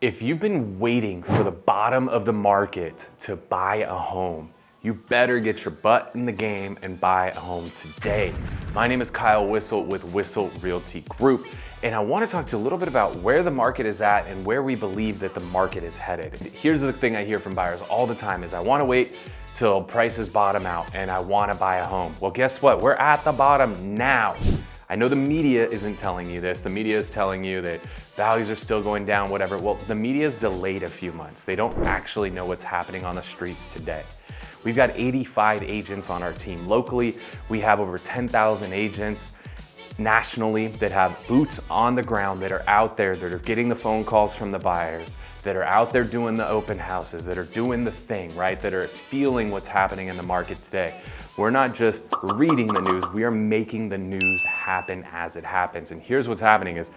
If you've been waiting for the bottom of the market to buy a home, you better get your butt in the game and buy a home today. My name is Kyle Whissel with Whissel Realty Group, and I want to talk to you a little bit about where the market is at and where we believe that the market is headed. Here's the thing I hear from buyers all the time is I want to wait till prices bottom out and I want to buy a home. Well, guess what? We're at the bottom now. I know the media isn't telling you this. The media is telling you that values are still going down, whatever. Well, the media is delayed a few months. They don't actually know what's happening on the streets today. We've got 85 agents on our team. Locally, we have over 10,000 agents nationally that have boots on the ground, that are out there, that are getting the phone calls from the buyers, that are out there doing the open houses, that are doing the thing, right? That are feeling what's happening in the market today. We're not just reading the news, we are making the news happen as it happens. And here's what's happening is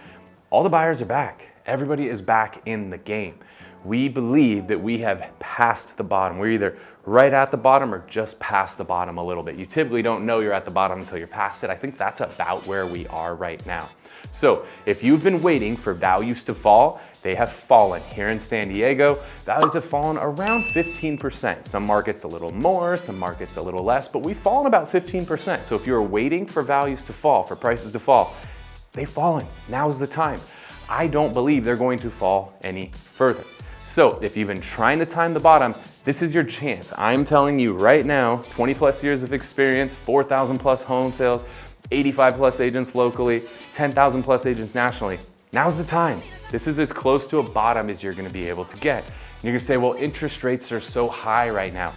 all the buyers are back. Everybody is back in the game. We believe that we have passed the bottom. We're either right at the bottom or just past the bottom a little bit. You typically don't know you're at the bottom until you're past it. I think that's about where we are right now. So if you've been waiting for values to fall, they have fallen. Here in San Diego, values have fallen around 15%. Some markets a little more, some markets a little less, but we've fallen about 15%. So if you're waiting for values to fall, for prices to fall, they've fallen. Now's the time. I don't believe they're going to fall any further. So if you've been trying to time the bottom, this is your chance. I'm telling you right now, 20 plus years of experience, 4,000 plus home sales, 85 plus agents locally, 10,000 plus agents nationally. Now's the time. This is as close to a bottom as you're gonna be able to get. And you're gonna say, well, interest rates are so high right now.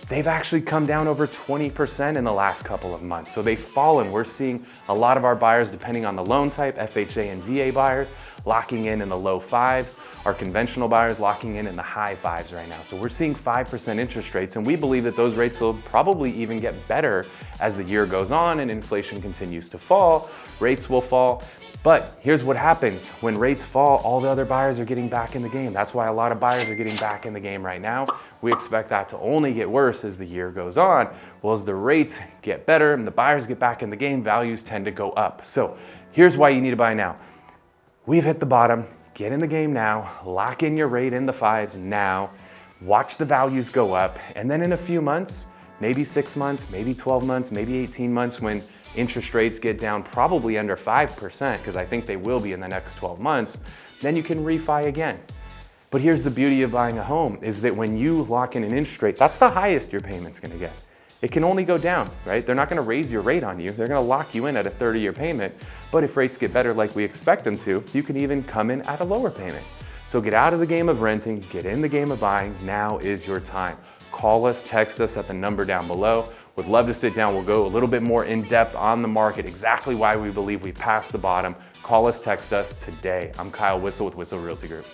They've actually come down over 20% in the last couple of months. So they've fallen. We're seeing a lot of our buyers, depending on the loan type, FHA and VA buyers, locking in the low fives. Our conventional buyers locking in the high fives right now. So we're seeing 5% interest rates, and we believe that those rates will probably even get better as the year goes on and inflation continues to fall. Rates will fall. But here's what happens when rates fall, all the other buyers are getting back in the game. That's why a lot of buyers are getting back in the game right now. We expect that to only get worse as the year goes on. Well, as the rates get better and the buyers get back in the game, values tend to go up. So here's why you need to buy now. We've hit the bottom. Get in the game now. Lock in your rate in the fives now. Watch the values go up. And then in a few months, maybe 6 months, maybe 12 months, maybe 18 months, when interest rates get down probably under 5%, because I think they will be in the next 12 months, then you can refi again. But here's the beauty of buying a home is that when you lock in an interest rate, that's the highest your payment's gonna get. It can only go down, right? They're not gonna raise your rate on you. They're gonna lock you in at a 30-year payment. But if rates get better like we expect them to, you can even come in at a lower payment. So get out of the game of renting, get in the game of buying. Now is your time. Call us, text us at the number down below. Would love to sit down. We'll go a little bit more in depth on the market, exactly why we believe we passed the bottom. Call us, text us today. I'm Kyle Whissel with Whissel Realty Group.